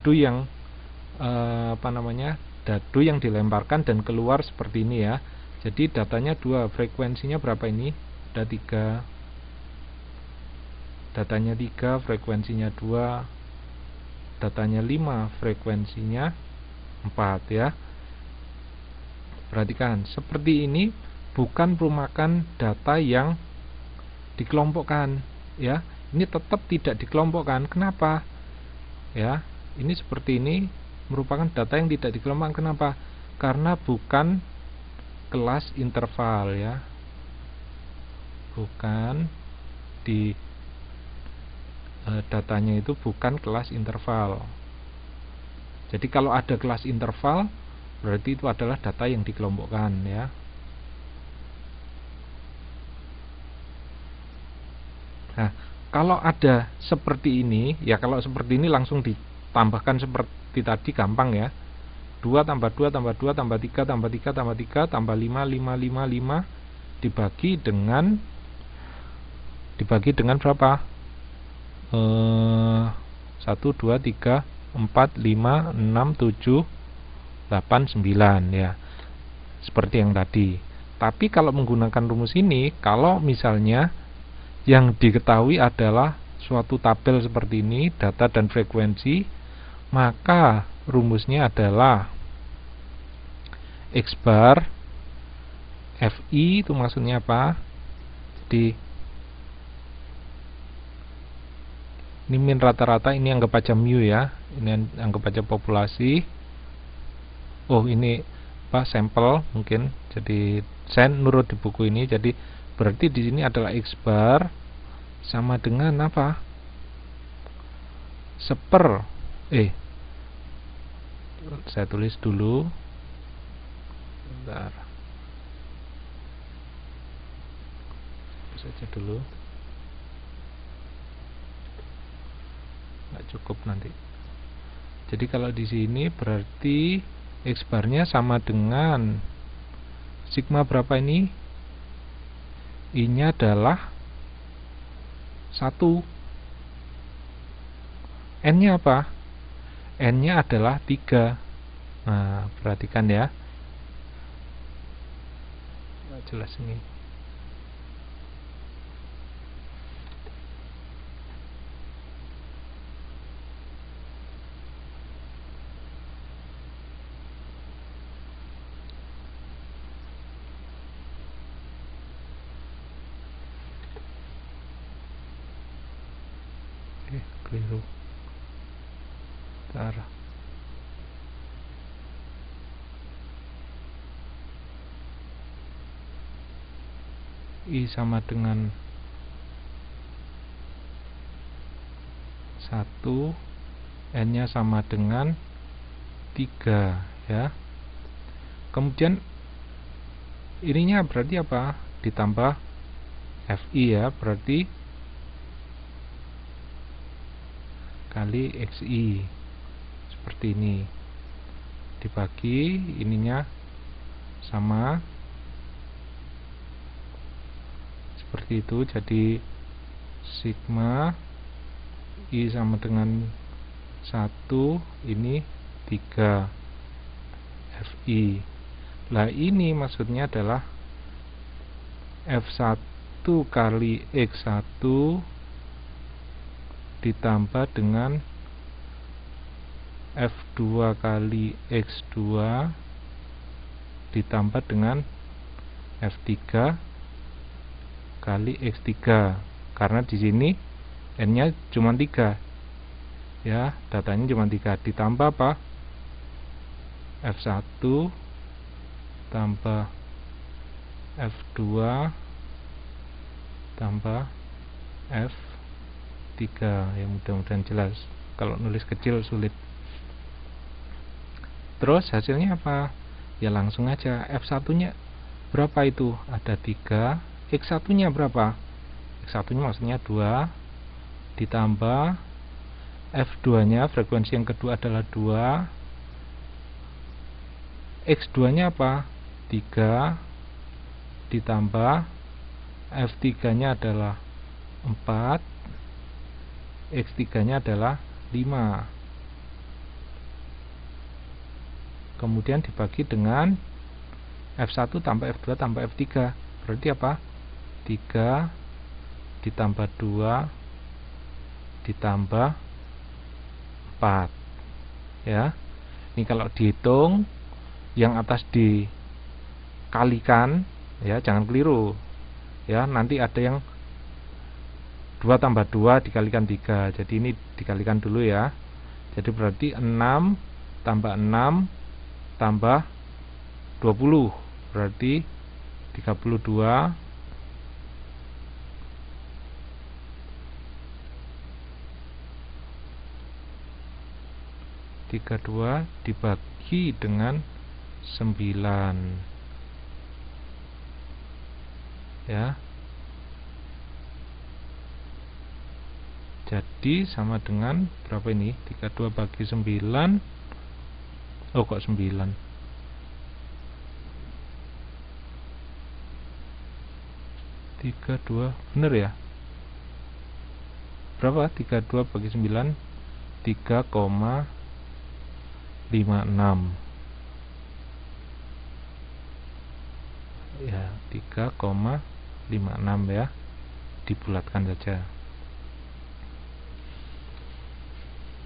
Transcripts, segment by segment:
dadu yang dadu yang dilemparkan dan keluar seperti ini ya. Jadi datanya 2, frekuensinya berapa ini? Ada 3, datanya 3, frekuensinya 2, datanya 5, frekuensinya 4 ya. Perhatikan, seperti ini bukan merupakan data yang dikelompokkan ya. Ini tetap tidak dikelompokkan. Kenapa? Ya, ini seperti ini merupakan data yang tidak dikelompokkan. Kenapa? Karena bukan kelas interval ya. Bukan di datanya itu bukan kelas interval. Jadi kalau ada kelas interval berarti itu adalah data yang dikelompokkan ya. Nah, kalau ada seperti ini ya, kalau seperti ini langsung ditambahkan seperti tadi, gampang ya. 2 tambah 2 tambah 2 tambah 3 tambah 3 tambah 3 tambah 5 5 5 5 dibagi dengan berapa? 1 2 3 4 5 6 7 8 9 ya. Seperti yang tadi. Tapi kalau menggunakan rumus ini, kalau misalnya yang diketahui adalah suatu tabel seperti ini, data dan frekuensi, maka rumusnya adalah X bar FI, itu maksudnya apa? Ini min rata-rata, ini anggap aja mu ya. Ini anggap aja populasi. Oh, ini apa? Sampel mungkin. Jadi saya nurut di buku ini. Jadi berarti di sini adalah X bar sama dengan apa? Saya tulis dulu. Bentar. Hapus saja dulu. Nggak cukup nanti. Jadi kalau di sini berarti X barnya sama dengan sigma berapa ini? I-nya adalah 1. N-nya apa? N-nya adalah 3. Nah, perhatikan ya. Nggak jelas ini. Keliru. Bentar. I sama dengan 1, N-nya sama dengan 3 ya. Kemudian ininya berarti apa? Ditambah FI ya, berarti kali XI seperti ini, dibagi ininya sama seperti itu. Jadi sigma I sama dengan 1, ini 3 FI. Lah ini maksudnya adalah F1 kali X1 ditambah dengan F2 kali X2 ditambah dengan F3 kali X3, karena di sini N-nya cuma 3 ya, datanya cuma 3, ditambah apa? F1 tambah F2 tambah F3 ya. Mudah-mudahan jelas, kalau nulis kecil sulit. Terus hasilnya apa? Ya langsung aja, F1 nya berapa itu? Ada 3. X1 nya berapa? X1 nya maksudnya 2 ditambah F2 nya, frekuensi yang kedua adalah 2. X2 nya apa? 3 ditambah F3 nya adalah 4, X3 nya adalah 5. kemudian dibagi dengan F1 tambah F2 tambah F3. Berarti apa? 3 ditambah 2 ditambah 4. Ya. Ini kalau dihitung, yang atas dikalikan, ya, jangan keliru. Ya, nanti ada yang 2 tambah 2 dikalikan 3. Jadi ini dikalikan dulu ya. Jadi berarti 6 tambah 6 tambah 20. Berarti 32 dibagi dengan 9. Ya. Jadi sama dengan berapa ini? 32 bagi 9. Oh, kok 9? 32, bener ya? Berapa? 32 bagi 9, 3,56. Ya, 3,56 ya. Dibulatkan saja.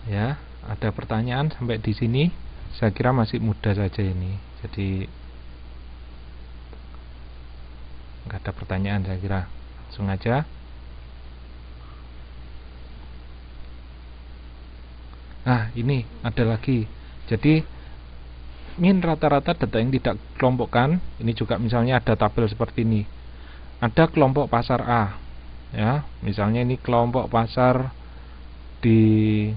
Ya, ada pertanyaan sampai di sini? Saya kira masih mudah saja ini. Jadi nggak ada pertanyaan saya kira. Langsung aja. Nah, ini ada lagi. Jadi min rata-rata data yang tidak kelompokkan. Ini juga misalnya ada tabel seperti ini. Ada kelompok pasar A. Ya, misalnya ini kelompok pasar di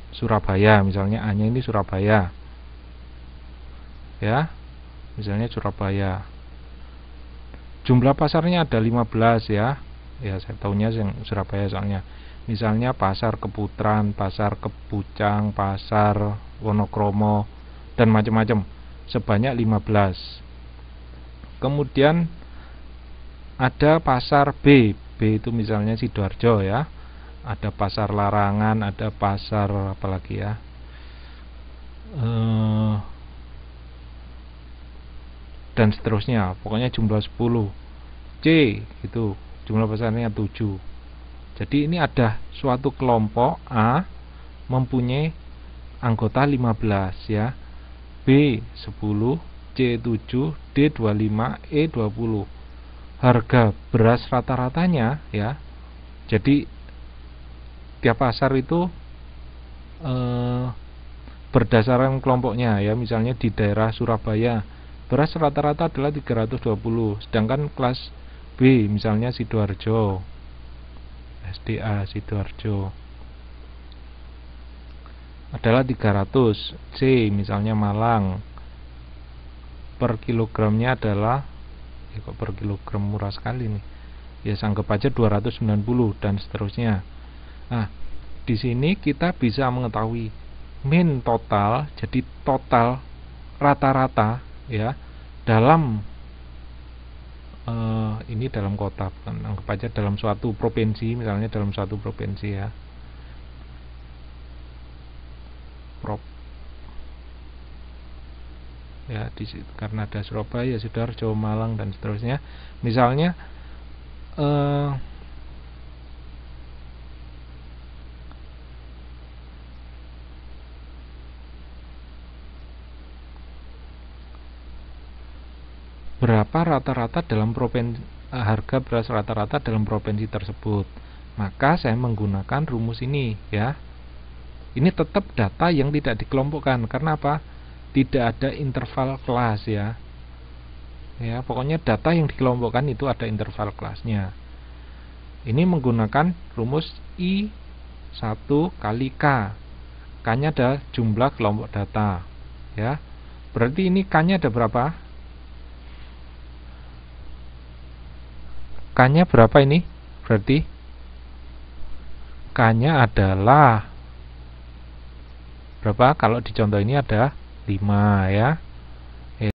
Surabaya, misalnya A-nya ini Surabaya. Ya. Misalnya Surabaya. Jumlah pasarnya ada 15 ya. Ya, saya tahunya yang Surabaya soalnya. Misalnya pasar Keputran, pasar Kepucang, pasar Wonokromo, dan macam-macam. Sebanyak 15. Kemudian ada pasar B. B itu misalnya Sidoarjo ya. Ada pasar Larangan, ada pasar apalagi ya. Dan seterusnya. Pokoknya jumlah 10. C itu jumlah pasarnya 7. Jadi ini ada suatu kelompok A mempunyai anggota 15 ya. B 10, C 7, D 25, E 20. Harga beras rata-ratanya ya. Jadi tiap pasar itu berdasarkan kelompoknya ya. Misalnya di daerah Surabaya beras rata-rata adalah 320, sedangkan kelas B misalnya Sidoarjo, SDA Sidoarjo adalah 300. C misalnya Malang, per kilogramnya adalah kok per kilogram murah sekali nih. Ya, anggap aja 290 dan seterusnya. Nah, di sini kita bisa mengetahui min total, jadi total rata-rata ya dalam ini dalam kota, bukan, anggap aja dalam suatu provinsi, misalnya dalam suatu provinsi ya. Ya, di situ karena ada Surabaya, Sidoarjo, Malang dan seterusnya. Misalnya berapa rata-rata dalam provinsi, harga beras rata-rata dalam provinsi tersebut. Maka saya menggunakan rumus ini ya. Ini tetap data yang tidak dikelompokkan. Karena apa? Tidak ada interval kelas ya. Ya, pokoknya data yang dikelompokkan itu ada interval kelasnya. Ini menggunakan rumus I1 kali K. K-nya ada jumlah kelompok data. Ya. Berarti ini K-nya ada berapa? K-nya berapa ini? Berarti K-nya adalah berapa? Kalau di contoh ini ada 5 ya.